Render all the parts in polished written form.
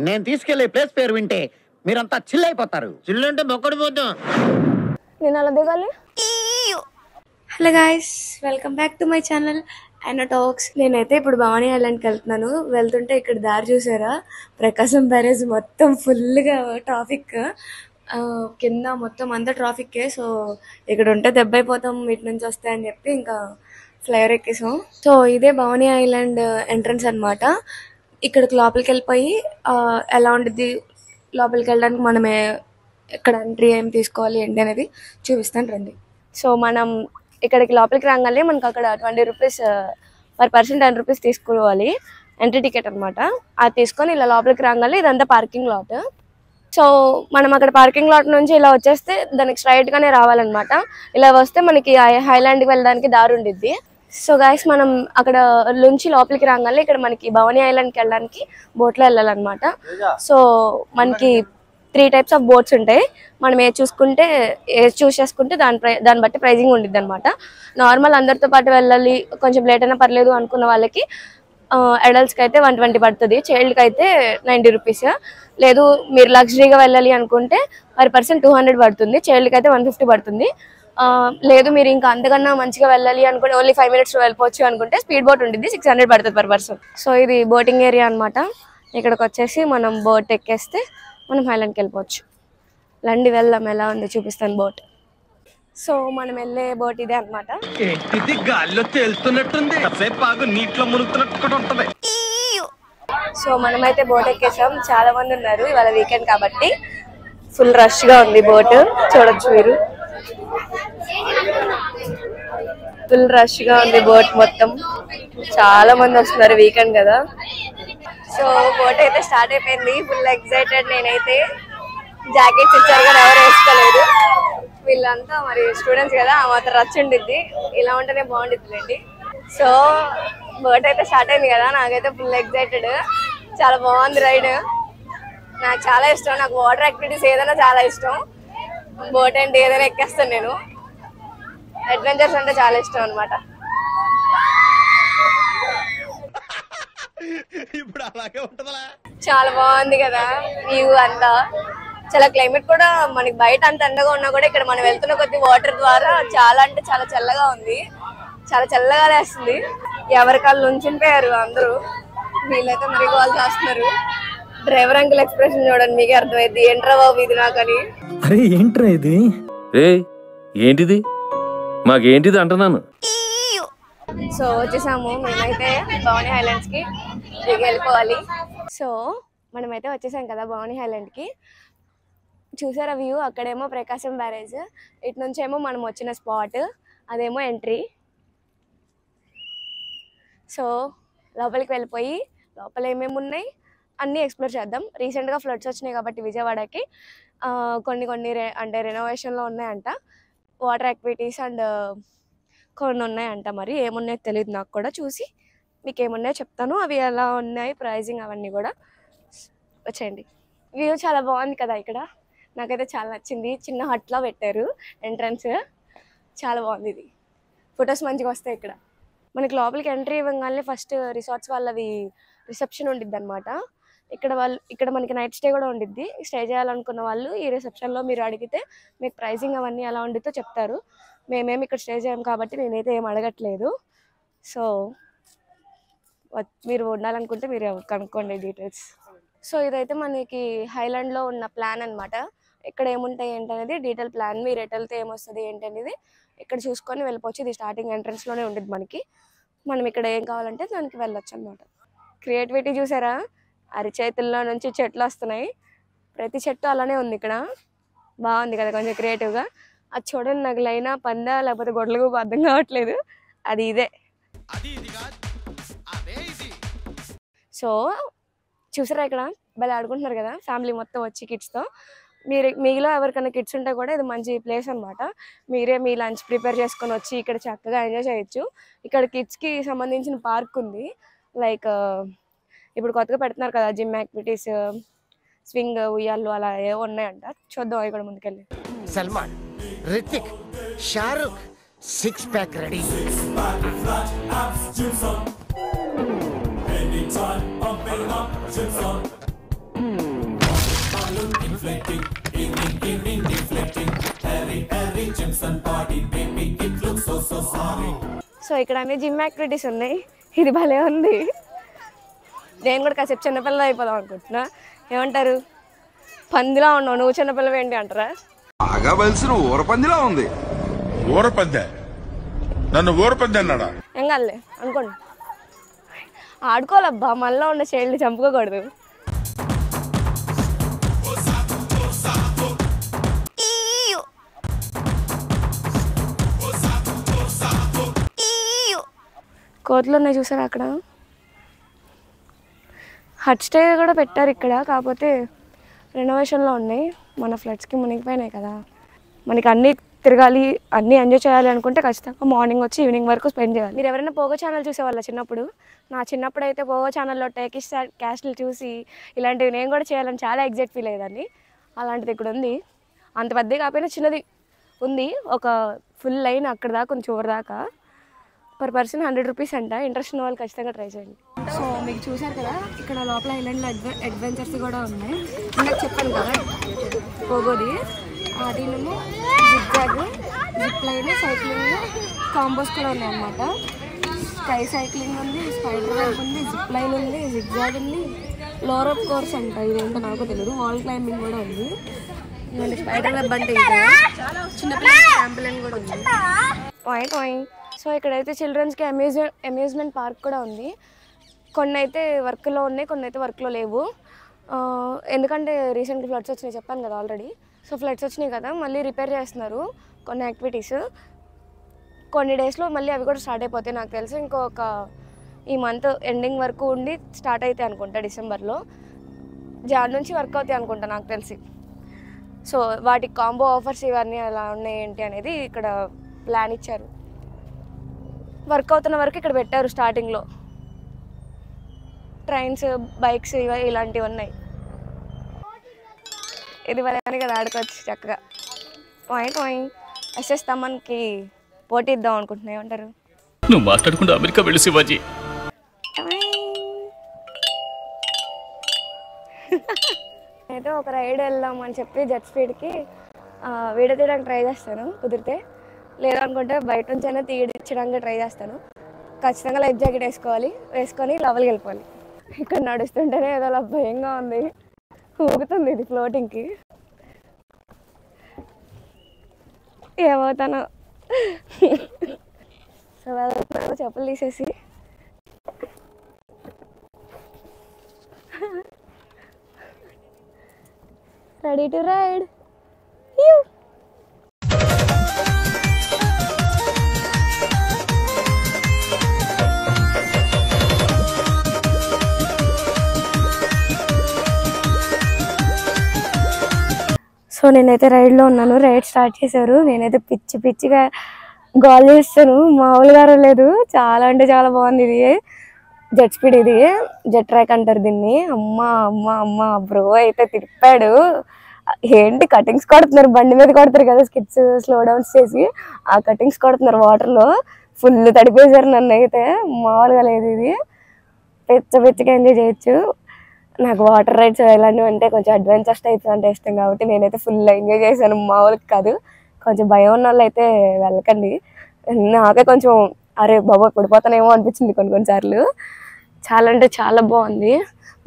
నేను తీసుకెళ్లే ప్లేస్ పేరు వింటే మీరంతా చిల్ అయిపోతారు. చిల్ అంటే బొక్కడిపోతాం. నేను అలా దిగాలి. Hello guys, welcome back to my channel అన్నా టాక్స్. నేనైతే ఇప్పుడు భవానీ ఐలాండ్కి వెళ్తున్నాను. వెళ్తుంటే ఇక్కడ దారి చూసారా, ప్రకాశం బ్యారేజ్ మొత్తం ఫుల్గా ట్రాఫిక్. కింద మొత్తం అంతా ట్రాఫిక్కే. సో ఇక్కడ ఉంటే దెబ్బ అయిపోతాం ఇటు నుంచి వస్తాయని చెప్పి ఇంకా ఫ్లైఓవర్ ఎక్కేసాం. సో ఇదే భవానీ ఐలాండ్ ఎంట్రన్స్ అనమాట. ఇక్కడికి లోపలికి వెళ్ళిపోయి ఎలా ఉంటుంది, లోపలికి వెళ్ళడానికి మనమే ఎక్కడ ఎంట్రీ ఏం తీసుకోవాలి ఏంటి అనేది చూపిస్తాను రండి. సో మనం ఇక్కడికి లోపలికి రాగానే మనకు అక్కడ 20 రూపీస్ పర్ పర్సన్ 10 రూపీస్ తీసుకోవాలి, ఎంట్రీ టికెట్ అనమాట. అది తీసుకొని ఇలా లోపలికి రాగానే ఇదంతా పార్కింగ్ లాట్. సో మనం అక్కడ పార్కింగ్ లాట్ నుంచి ఇలా వచ్చేస్తే దానికి స్ట్రైట్గానే రావాలన్నమాట. ఇలా వస్తే మనకి హైలాండ్కి వెళ్ళడానికి దారి ఉండిద్ది. సో గైస్ మనం అక్కడ నుంచి లోపలికి రాగానే ఇక్కడ మనకి భవానీ ఐలాండ్కి వెళ్ళడానికి బోట్లో వెళ్ళాలన్నమాట. సో మనకి 3 టైప్స్ ఆఫ్ బోట్స్ ఉంటాయి. మనం ఏది చూస్ చేసుకుంటే దాన్ని బట్టి ప్రైజింగ్ ఉండిద్ది అనమాట. నార్మల్ అందరితో పాటు వెళ్ళాలి, కొంచెం లేట్ అయినా పర్లేదు అనుకున్న వాళ్ళకి అడల్ట్స్కి అయితే 120 పడుతుంది, చైల్డ్కి అయితే 90 రూపీస్. లేదు మీరు లగ్జరీగా వెళ్ళాలి అనుకుంటే పర్ పర్సన్ 200 పడుతుంది, చైల్డ్కి అయితే 150 పడుతుంది. లేదు మీరు ఇంకా అంతకన్నా మంచిగా వెళ్ళాలి అనుకుంటే ఓన్లీ 5 minutes వెళ్ళిపోవచ్చు అనుకుంటే స్పీడ్ బోట్ ఉంటుంది, 600 పడుతుంది పర్ పర్సన్. సో ఇది బోటింగ్ ఏరియా అనమాట. ఇక్కడికి వచ్చేసి మనం బోట్ ఎక్కేస్తే మనం హైలాండ్కి వెళ్ళిపోవచ్చు. రండి వెళ్దాం, ఎలా ఉంది చూపిస్తాను బోట్. సో మనం వెళ్ళే బోట్ ఇదే అనమాట. సో మనమైతే బోట్ ఎక్కేసాం. చాలా మంది ఉన్నారు, ఇవాళ వీకెండ్ కాబట్టి ఫుల్ రష్ గా ఉంది బోట్. చూడొచ్చు మీరు, ఫుల్ రష్ గా ఉంది బోట్ మొత్తం. చాలా మంది వస్తున్నారు, వీకెండ్ కదా. సో బోట్ అయితే స్టార్ట్ అయిపోయింది. ఫుల్ ఎక్సైటెడ్ నేనైతే. జాకెట్స్ ఇచ్చారు కానీ ఎవరు వేసుకోలేదు. వీళ్ళంతా మరి స్టూడెంట్స్ కదా, ఆ మాత్రం రచ్ ఉండిద్ది. ఇలా ఉంటేనే బాగుండిద్దిలేండి. సో బోట్ అయితే స్టార్ట్ అయింది కదా, నాకైతే ఫుల్ ఎక్సైటెడ్. చాలా బాగుంది రైడ్, నాకు చాలా ఇష్టం. నాకు వాటర్ యాక్టివిటీస్ ఏదైనా చాలా ఇష్టం. బోట్ అంటే ఏదైనా ఎక్కేస్తాను నేను. అడ్వెంచర్స్ అంటే చాలా ఇష్టం అనమాట. చాలా బాగుంది కదా వ్యూ అంతా. చాలా క్లైమేట్ కూడా మనకి బయట అంత ఎండగా ఉన్నా కూడా ఇక్కడ మనం వెళ్తున్న కొద్ది వాటర్ ద్వారా చాలా అంటే చాలా చల్లగా ఉంది. చాలా చల్లగా వేస్తుంది. ఎవరి కాళ్ళు నుంచుంటారు అందరూ, వీళ్ళైతే మరి కాల్ చేస్తున్నారు. డ్రైవర్ అంకుల్ ఎక్స్ప్రెషన్ చూడండి, మీకే అర్థమైంది ఏంట్రా బాబు ఇది నాకని. అరే ఏంట్రా ఇది, ఏంటిది మాకేంటిది అంటున్నాను. సో వచ్చేసాము మేమైతే భవానీ హైలాండ్స్ కి దిగి వెళ్ళిపోవాలి. సో మనమైతే వచ్చేసాం కదా భవానీ హైలాండ్ కి. చూసారా వ్యూ, అక్కడేమో ప్రకాశం బ్యారేజ్, ఇటు నుంచేమో మనం వచ్చిన స్పాట్, అదేమో ఎంట్రీ. సో లోపలికి వెళ్ళిపోయి లోపల ఏమేమి ఉన్నాయి అన్నీ ఎక్స్ప్లోర్ చేద్దాం. రీసెంట్గా ఫ్లడ్స్ వచ్చినాయి కాబట్టి విజయవాడకి కొన్ని అంటే రెనోవేషన్లో ఉన్నాయంట. వాటర్ యాక్టివిటీస్ అండ్ కొన్ని ఉన్నాయంట, మరి ఏమున్నాయో తెలియదు నాకు కూడా. చూసి మీకు ఏమున్నాయో చెప్తాను, అవి ఎలా ఉన్నాయి, ప్రైజింగ్ అవన్నీ కూడా. వచ్చేయండి. వ్యూ చాలా బాగుంది కదా ఇక్కడ, నాకైతే చాలా నచ్చింది. చిన్న హట్లా పెట్టారు ఎంట్రన్స్, చాలా బాగుంది. ఇది ఫొటోస్ మంచిగా వస్తాయి ఇక్కడ. మనకి లోపలికి ఎంట్రీ ఇవ్వగానే ఫస్ట్ రిసార్ట్స్ వాళ్ళవి రిసెప్షన్ ఉండిద్ది అనమాట. ఇక్కడ మనకి నైట్ స్టే కూడా ఉండిద్ది. స్టే చేయాలనుకున్న వాళ్ళు ఈ రిసెప్షన్లో మీరు అడిగితే మీకు ప్రైజింగ్ అవన్నీ ఎలా ఉండిద్దో చెప్తారు. మేమేమి ఇక్కడ స్టే చేయం కాబట్టి నేనైతే ఏం అడగట్లేదు. సో మీరు ఉండాలనుకుంటే మీరు కనుక్కోండి డీటెయిల్స్. సో ఇదైతే మనకి హైలాండ్లో ఉన్న ప్లాన్ అనమాట. ఇక్కడ ఏముంటాయి ఏంటనేది డీటెయిల్ ప్లాన్, మీరు ఎటు వెళ్తే ఏమొస్తుంది ఏంటి అనేది ఇక్కడ చూసుకొని వెళ్ళిపోవచ్చు. ఇది స్టార్టింగ్ ఎంట్రన్స్లోనే ఉంటుంది మనకి. మనం ఇక్కడ ఏం కావాలంటే దానికి వెళ్ళొచ్చు అనమాట. క్రియేటివిటీ చూసారా, అరిచేతుల్లో నుంచి చెట్లు వస్తున్నాయి, ప్రతి చెట్టు అలానే ఉంది ఇక్కడ. బాగుంది కదా, కొంచెం క్రియేటివ్గా. అది చూడండి, నగలైనా పందా లేకపోతే గొడ్లకు అర్థం కావట్లేదు, అది ఇదే. సో చూసారా ఇక్కడ భలే ఆడుకుంటున్నారు కదా ఫ్యామిలీ మొత్తం వచ్చి కిడ్స్తో. మీలో ఎవరికైనా కిడ్స్ ఉంటే కూడా ఇది మంచి ప్లేస్ అనమాట. మీరే మీ లంచ్ ప్రిపేర్ చేసుకొని వచ్చి ఇక్కడ చక్కగా ఎంజాయ్ చేయొచ్చు. ఇక్కడ కిడ్స్కి సంబంధించిన పార్క్ ఉంది. లైక్ ఇప్పుడు కొత్తగా పెడుతున్నారు కదా జిమ్ యాక్టివిటీస్, స్వింగ్, ఉయ్యాలు అలా ఏవో ఉన్నాయంట. చూద్దాం ఇక్కడ ముందుకెళ్ళి. Salman, Hrithik, Shahrukh 6 pack ready. So ఇక్కడ అన్ని జిమ్ యాక్టివిటీస్ ఉన్నాయి. ఇది భలే ఉంది. నేను కూడా కాసేపు చిన్నపిల్ల అయిపోదాం అనుకుంటున్నా. ఏమంటారు? పందిలా ఉన్నావు నువ్వు, చిన్నపిల్లవి ఏంటి అంటారా? బాగా బలిసిన ఊరపందిలా ఉంది. ఊరపందె? నన్ను ఊరపందె అన్నాడా? ఏం కాదులే అనుకోండి. ఆడుకోవాలబ్బా, మళ్ళీ ఉన్న చైల్డ్ని చంపుకోకూడదు. కోతులు ఉన్నాయి చూసారా అక్కడ. హట్ స్టే కూడా పెట్టారు ఇక్కడ, కాకపోతే రెనోవేషన్లో ఉన్నాయి. మన ఫ్లడ్స్కి మునిగిపోయినాయి కదా. మనకి అన్నీ తిరగాలి, అన్నీ ఎంజాయ్ చేయాలి అనుకుంటే ఖచ్చితంగా మార్నింగ్ వచ్చి ఈవినింగ్ వరకు స్పెండ్ చేయాలి. మీరు ఎవరైనా పోగో ఛానల్ చూసేవాళ్ళ చిన్నప్పుడు? నా చిన్నప్పుడు అయితే పోగో ఛానల్లో టర్కిష్ క్యాస్ట్లు చూసి ఇలాంటివి నేను కూడా చేయాలని చాలా ఎగ్జైట్ ఫీల్ అయ్యేదాన్ని. అలాంటిది ఇక్కడ ఉంది. అంత పెద్దది కాకపోయినా చిన్నది ఉంది. ఒక ఫుల్ లైన్ అక్కడ దాకా కొంచెం చివరి దాకా. పర్ పర్సన్ 100 రూపీస్ అంట. ఇంట్రెస్ట్ ఉన్న వాళ్ళు ఖచ్చితంగా ట్రై చేయండి. సో మీకు చూసారు కదా, ఇక్కడ లోపల ఐలాండ్లో అడ్వెంచర్స్ కూడా ఉన్నాయి. ఇందాక చెప్పాను కదా పోగోది. దీనిలో zigzag, zip line, cycling combos కూడా ఉన్నాయి అన్నమాట. స్కై సైక్లింగ్ ఉంది, స్పైడర్ వెబ్ ఉంది, జిప్ లైన్ ఉంది, జిగ్జాగ్ ఉంది, లోరప్ కోర్స్ అంట. ఇదేంటో నాకు తెలియదు. వాల్ క్లైంబింగ్ కూడా ఉంది. ఇలాంటి స్పైడర్ వెబ్ అంటే చిన్నపిల్లల ట్రాంపోలిన్ కూడా ఉంది. పాయింట్. సో ఇక్కడైతే చిల్డ్రన్స్కి అమ్యూజ్మెంట్ పార్క్ కూడా ఉంది. కొన్ని అయితే వర్క్లో ఉన్నాయి, కొన్ని అయితే వర్క్లో లేవు. ఎందుకంటే రీసెంట్గా ఫ్లడ్స్ వచ్చినాయి చెప్పాను కదా ఆల్రెడీ. సో ఫ్లడ్స్ వచ్చినాయి కదా, మళ్ళీ రిపేర్ చేస్తున్నారు కొన్ని యాక్టివిటీస్. కొన్ని డేస్లో మళ్ళీ అవి కూడా స్టార్ట్ అయిపోతాయి నాకు తెలిసి. ఇంకొక ఈ మంత్ ఎండింగ్ వరకు ఉండి స్టార్ట్ అవుతాయి అనుకుంటా. డిసెంబర్లో జాన్ నుంచి వర్క్ అవుతాయి అనుకుంటా నాకు తెలిసి. సో వాటికి కాంబో ఆఫర్స్ ఇవన్నీ ఎలా ఉన్నాయి ఏంటి అనేది ఇక్కడ ప్లాన్ ఇచ్చారు. వర్క్ అవుతున్న వరకు ఇక్కడ పెట్టారు స్టార్టింగ్లో. ట్రైన్స్, బైక్స్ ఇలాంటివి ఉన్నాయి. ఇది వరకు కదా ఆడుకోవచ్చు చక్కగా. పాయింట్. ఎస్ఎస్ తమన్కి పోటీ ఇద్దాం అనుకుంటున్నా. ఏమంటారు? నువ్వు మాట్లాడకుండా అమెరికా వెళ్ళి శివాజీ. అయితే ఒక రైడ్ వెళ్దాం అని చెప్పి జెట్ స్పీడ్కి వీడియో తీయడానికి ట్రై చేస్తాను కుదిరితే. లేదనుకుంటే బయట నుంచి అయినా తీయడానికి ట్రై చేస్తాను. ఖచ్చితంగా లైఫ్ జాకెట్ వేసుకొని లోపలికి వెళ్ళిపోవాలి. ఇక్కడ నడుస్తుంటేనే ఏదో అలా భయంగా ఉంది. ఊగుతుంది ఇది ఫ్లోటింగ్కి. ఏమవుతానో. సో వెళ్తున్నాను చెప్పులు తీసేసి. Ready to ride. సో నేనైతే రైడ్లో ఉన్నాను. రైడ్ స్టార్ట్ చేశారు. నేనైతే పిచ్చిగా గోల్ చేస్తాను. మామూలుగా లేదు. చాలా అంటే చాలా బాగుంది. ఇది జెట్ స్పీడ్, ఇది జెట్ ట్రాక్ అంటారు దీన్ని. అమ్మ బ్రో అయితే తిప్పాడు. ఏంటి కటింగ్స్ కొడుతున్నారు, బండి మీద కొడతారు కదా స్కిట్స్, స్లో డౌన్స్ చేసి ఆ కటింగ్స్ కొడుతున్నారు వాటర్లో. ఫుల్ తడిపేశారు నన్ను అయితే. మామూలుగా లేదు. ఇది పిచ్చగా ఎంజాయ్ చేయొచ్చు. నాకు వాటర్ రైడ్స్ ఇలాంటివి అంటే కొంచెం అడ్వెంచర్స్ టైప్స్ అంటే ఇష్టం కాబట్టి నేనైతే ఫుల్ ఎంజాయ్ చేశాను. మామూలుగా కాదు. కొంచెం భయం ఉన్న వాళ్ళు అయితే వెళ్ళకండి. నాకే కొంచెం అరే బాబా పడిపోతానేమో అనిపించింది కొన్నిసార్లు. చాలా అంటే చాలా బాగుంది.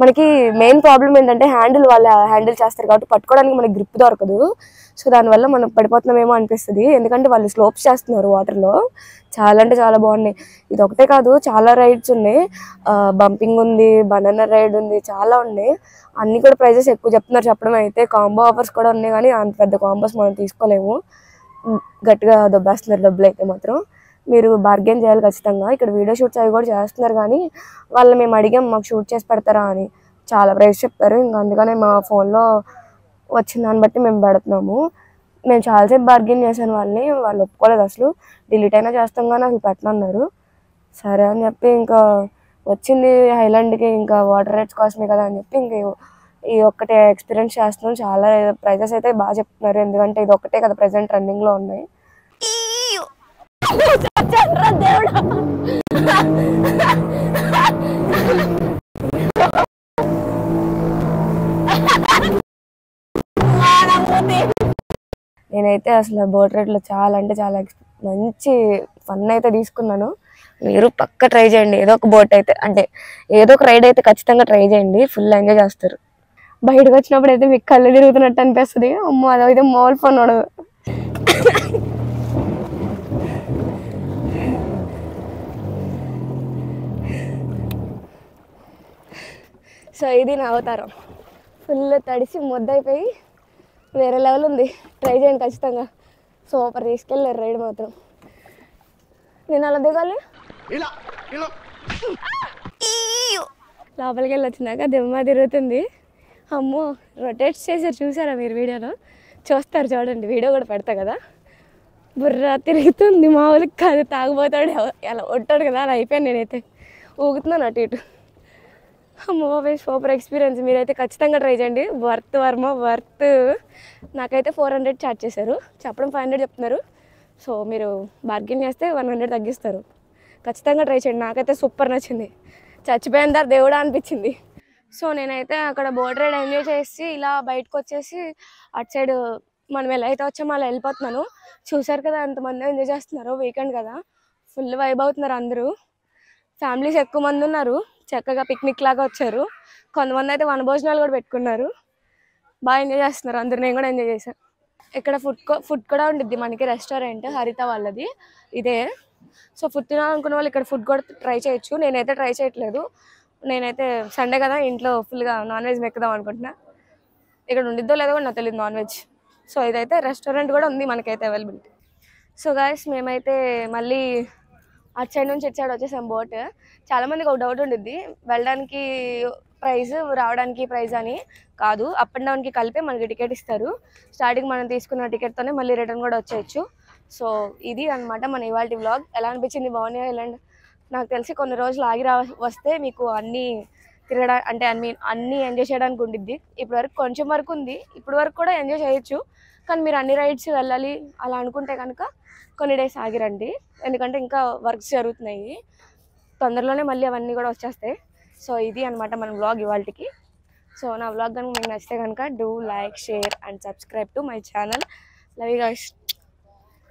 మనకి మెయిన్ ప్రాబ్లం ఏంటంటే వాళ్ళు హ్యాండిల్ చేస్తారు కాబట్టి పట్టుకోవడానికి మనకి గ్రిప్ దొరకదు. సో దానివల్ల మనం పడిపోతున్నామేమో అనిపిస్తుంది. ఎందుకంటే వాళ్ళు స్లోప్స్ చేస్తున్నారు వాటర్లో. చాలా అంటే చాలా బాగున్నాయి. ఇది ఒకటే కాదు, చాలా రైడ్స్ ఉన్నాయి. బంపింగ్ ఉంది, బనానా రైడ్ ఉంది, చాలా ఉన్నాయి. అన్నీ కూడా ప్రైజెస్ ఎక్కువ చెప్తున్నారు చెప్పడం అయితే. కాంబో ఆఫర్స్ కూడా ఉన్నాయి కానీ అంత పెద్ద కాంబోస్ మనం తీసుకోలేము. గట్టిగా దొబ్బేస్తున్నారు డబ్బులు అయితే మాత్రం. మీరు బార్గెన్ చేయాలి ఖచ్చితంగా. ఇక్కడ వీడియో షూట్స్ అవి కూడా చేస్తున్నారు కానీ వాళ్ళు మేము అడిగాం మాకు షూట్ చేసి పెడతారా అని. చాలా ప్రైస్ చెప్పారు. ఇంకా అందుకనే మా ఫోన్లో వచ్చిన దాన్ని బట్టి మేము పెడుతున్నాము. నేను చాలాసేపు బార్గెన్ చేశాను వాళ్ళని, వాళ్ళు ఒప్పుకోలేదు అసలు. డిలీట్ అయినా చేస్తాం కానీ అసలు పెట్టనన్నారు. సరే అని చెప్పి ఇంకా వచ్చింది ఐలాండ్కి, ఇంకా వాటర్ రైడ్స్ కోసమే కదా అని చెప్పి ఇంక ఈ ఒక్కటే ఎక్స్పీరియన్స్ చేస్తున్నాం. చాలా ప్రైజెస్ అయితే బాగా చెప్తున్నారు. ఎందుకంటే ఇది ఒక్కటే కదా ప్రెసెంట్ రన్నింగ్లో ఉన్నాయి. నేనైతే అసలు బోట్ రైడ్లో చాలా అంటే చాలా మంచి ఫన్ అయితే తీసుకున్నాను. మీరు పక్క ట్రై చేయండి. ఏదో ఒక బోట్ అయితే అంటే ఏదో ఒక రైడ్ అయితే ఖచ్చితంగా ట్రై చేయండి. ఫుల్ ఎంజాయ్ చేస్తారు. బయటకు వచ్చినప్పుడు అయితే మీకు కళ్ళు తిరుగుతున్నట్టు అనిపిస్తుంది. అమ్మో అదైతే మామూలు ఫన్ ఉండదు. సో ఇది నా అవతారం. ఫుల్ తడిసి ముద్దయిపోయి వేరే లెవెల్ ఉంది. ట్రై చేయండి ఖచ్చితంగా. సూపర్ తీసుకెళ్ళారు రైడ్ మాత్రం. నేను అలా దిగాలి. లోపలికి వెళ్ళి వచ్చినాక దిమ్మ తిరుగుతుంది. అమ్మో రొటేట్స్ చేసారు, చూసారా మీరు వీడియోలో? చూస్తారు చూడండి, వీడియో కూడా పెడతా కదా. బుర్ర తిరుగుతుంది, మామూలుగా కాదు. తాగుపోతాడు అలా ఉంటాడు కదా, అలా అయిపోయాను నేనైతే. ఊగుతున్నాను అటు ఇటు. అమ్మో సూపర్ ఎక్స్పీరియన్స్. మీరైతే ఖచ్చితంగా ట్రై చేయండి. Worth Varma worth. నాకైతే 400 ఛార్జ్ చేశారు, చెప్పడం 500 చెప్తున్నారు. సో మీరు బార్గెన్ చేస్తే 100 తగ్గిస్తారు. ఖచ్చితంగా ట్రై చేయండి. నాకైతే సూపర్ నచ్చింది. చచ్చిపోయిందా దేవుడా అనిపించింది. సో నేనైతే అక్కడ బోట్ రైడ్ ఎంజాయ్ చేసి ఇలా బయటకు వచ్చేసి అటు సైడ్ మనం ఎలా అయితే వచ్చామో అలా వెళ్ళిపోతున్నాను. చూసారు కదా ఎంతమంది ఎంజాయ్ చేస్తున్నారు. వీకెండ్ కదా, ఫుల్ వైబ్ అవుతున్నారు అందరూ. ఫ్యామిలీస్ ఎక్కువ మంది ఉన్నారు. చక్కగా పిక్నిక్ లాగా వచ్చారు. కొంతమంది అయితే వనభోజనాలు కూడా పెట్టుకున్నారు. బాగా ఎంజాయ్ చేస్తున్నారు అందరు. నేను కూడా ఎంజాయ్ చేశాను. ఇక్కడ ఫుడ్ కూడా ఉండిద్ది మనకి. రెస్టారెంట్ హరిత వాళ్ళది ఇదే. సో ఫుడ్ తినాలనుకున్న వాళ్ళు ఇక్కడ ఫుడ్ కూడా ట్రై చేయొచ్చు. నేనైతే ట్రై చేయట్లేదు. నేనైతే సండే కదా ఇంట్లో ఫుల్గా నాన్ వెజ్ మెక్కుదాం అనుకుంటున్నా. ఇక్కడ ఉండిద్దో లేదో కూడా నాకు తెలియదు నాన్ వెజ్. సో ఇదైతే రెస్టారెంట్ కూడా ఉంది మనకైతే అవైలబిలిటీ. సో గాయస్ మేమైతే మళ్ళీ అటు సైడ్ నుంచి ఇటు సైడ్ వచ్చేసాం బోట్. చాలామందికి ఒక డౌట్ ఉండిద్ది, వెళ్ళడానికి ప్రైజ్ రావడానికి ప్రైజ్ అని. కాదు, అప్ అండ్ డౌన్కి కలిపి మనకి టికెట్ ఇస్తారు. స్టార్టింగ్ మనం తీసుకున్న టికెట్తోనే మళ్ళీ రిటర్న్ కూడా వచ్చేయచ్చు. సో ఇది అనమాట మన ఇవాళ వ్లాగ్. ఎలా అనిపించింది బాగున్నాయా ఐలాండ్? నాకు తెలిసి కొన్ని రోజులు ఆగి వస్తే మీకు అన్నీ తిరగడానికి అంటే అన్నీ ఎంజాయ్ చేయడానికి ఉండిద్ది. ఇప్పటివరకు కొంచెం వరకు ఉంది, ఇప్పటి వరకు కూడా ఎంజాయ్ చేయొచ్చు. కానీ మీరు అన్ని రైడ్స్ వెళ్ళాలి అలా అనుకుంటే కనుక కొన్ని డేస్ ఆగిరండి. ఎందుకంటే ఇంకా వర్క్స్ జరుగుతున్నాయి. తొందరలోనే మళ్ళీ అవన్నీ కూడా వచ్చేస్తాయి. సో ఇది అనమాట మన వ్లాగ్ ఇవాళకి. సో నా వ్లాగ్ కనుక మీకు నచ్చితే కనుక do like, share and subscribe to my channel. Love you guys.